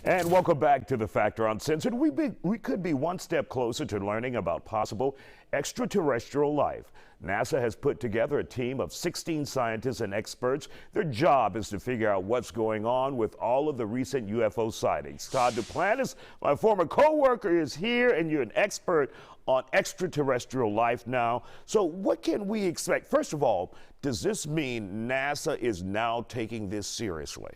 And welcome back to The Factor Uncensored. We could be one step closer to learning about possible extraterrestrial life. NASA has put together a team of 16 scientists and experts. Their job is to figure out what's going on with all of the recent UFO sightings. Todd Duplantis, my former co-worker, is here, and you're an expert on extraterrestrial life now. So what can we expect? First of all, does this mean NASA is now taking this seriously?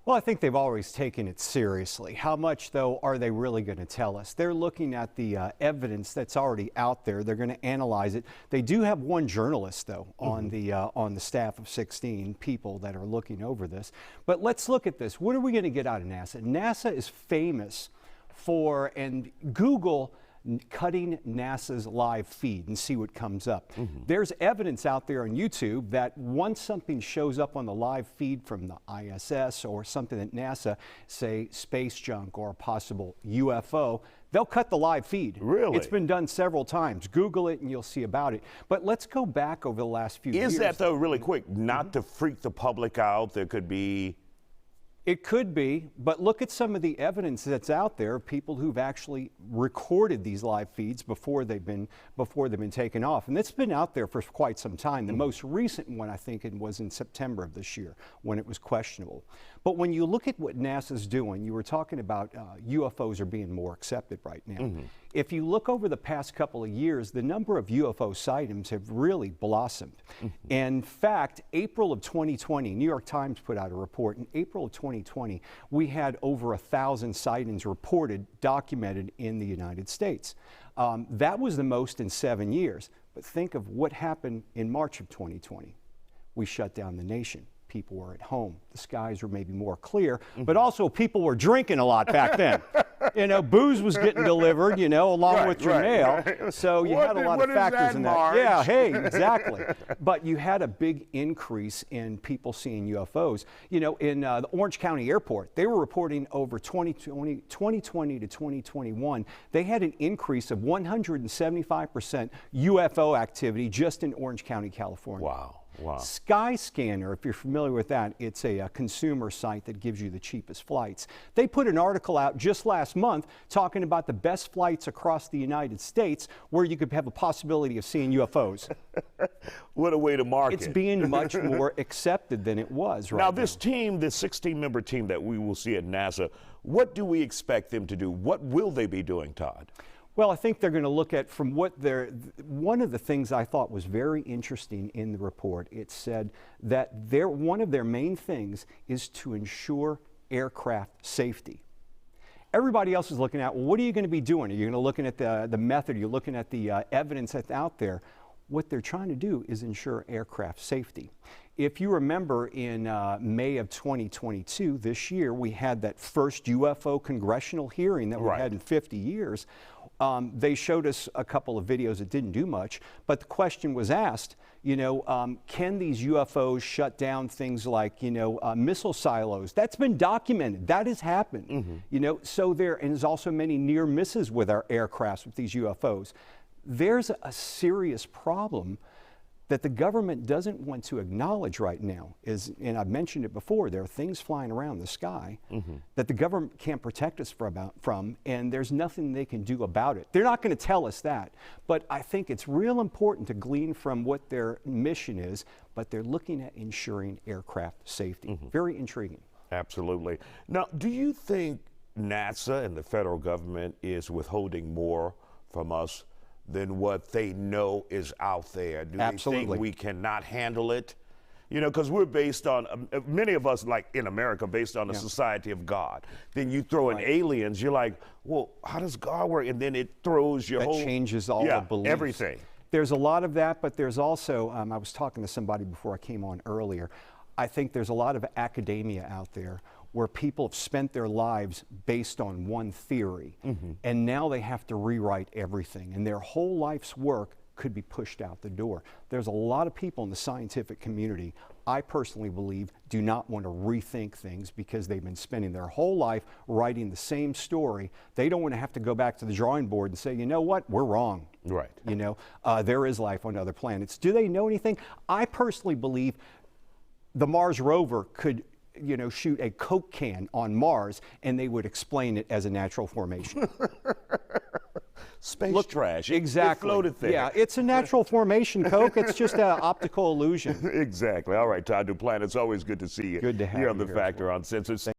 Well, I think they've always taken it seriously. How much, though, are they really going to tell us? They're looking at the evidence that's already out there. They're going to analyze it. They do have one journalist, though, on the staff of 16 people that are looking over this. But let's look at this. What are we going to get out of NASA? NASA is famous for, and Google cutting NASA's live feed and see what comes up. There's evidence out there on YouTube that once something shows up on the live feed from the ISS or something that NASA, say space junk or a possible UFO, they'll cut the live feed. Really? It's been done several times. Google it and you'll see about it. But let's go back over the last few years. Is that, though, really quick, not to freak the public out? There could be... It could be, but look at some of the evidence that's out there of people who've actually recorded these live feeds before they've been taken off. And it's been out there for quite some time. The most recent one, I think, it was in September of this year when it was questionable. But when you look at what NASA's doing, you were talking about UFOs are being more accepted right now. If you look over the past couple of years, the number of UFO sightings have really blossomed. In fact, April of 2020, New York Times put out a report. In April of 2020, we had over 1,000 sightings reported, documented in the United States. That was the most in 7 years. But think of what happened in March of 2020. We shut down the nation. People were at home. The skies were maybe more clear, but also people were drinking a lot back then. You know, booze was getting delivered, you know, along with your mail. So you had a lot of factors in that. March? Yeah, hey, exactly. But you had a big increase in people seeing UFOs. You know, in the Orange County Airport, they were reporting over 2020 to 2021, they had an increase of 175% UFO activity just in Orange County, California. Wow. Wow. Skyscanner, if you're familiar with that, it's a consumer site that gives you the cheapest flights. They put an article out just last month talking about the best flights across the United States where you could have a possibility of seeing UFOs. What a way to market. It's being much more accepted than it was right now. Now, this team, this 16-member team that we will see at NASA, what do we expect them to do? What will they be doing, Todd? Well, I think they're going to look at from what one of the things I thought was very interesting in the report. It said that one of their main things is to ensure aircraft safety. Everybody else is looking at, well, what are you going to be doing? Are you going to looking at the method? Are you looking at the evidence that's out there? What they're trying to do is ensure aircraft safety. If you remember in May of 2022, this year, we had that first UFO congressional hearing that we had in 50 years. They showed us a couple of videos that didn't do much, but the question was asked, you know, can these UFOs shut down things like, you know, missile silos? That's been documented. That has happened. You know, so and there's also many near misses with our aircrafts with these UFOs. There's a serious problem that the government doesn't want to acknowledge right now. And I've mentioned it before, there are things flying around the sky that the government can't protect us from, and there's nothing they can do about it. They're not going to tell us that, but I think it's real important to glean from what their mission is, but they're looking at ensuring aircraft safety. Very intriguing. Absolutely. Now, do you think NASA and the federal government is withholding more from us than what they know is out there? Do they think we cannot handle it? You know, because we're based on, many of us, like in America, based on a society of God. Then you throw in aliens, you're like, well, how does God work? And then it throws your whole... That changes all the beliefs. Everything. There's a lot of that, but there's also, I was talking to somebody before I came on earlier, I think there's a lot of academia out there where people have spent their lives based on one theory, and now they have to rewrite everything, and their whole life's work could be pushed out the door. There's a lot of people in the scientific community, I personally believe, do not want to rethink things because they've been spending their whole life writing the same story. They don't want to have to go back to the drawing board and say, you know what, we're wrong. Right. You know, there is life on other planets. Do they know anything? I personally believe the Mars rover could you know, shoot a Coke can on Mars and they would explain it as a natural formation. Space trash. Exactly. It floated there. Yeah, it's a natural formation, Coke. It's just an optical illusion. Exactly. All right, Todd Duplantis, it's always good to see you. Good to have here on you The here as Factor Uncensored.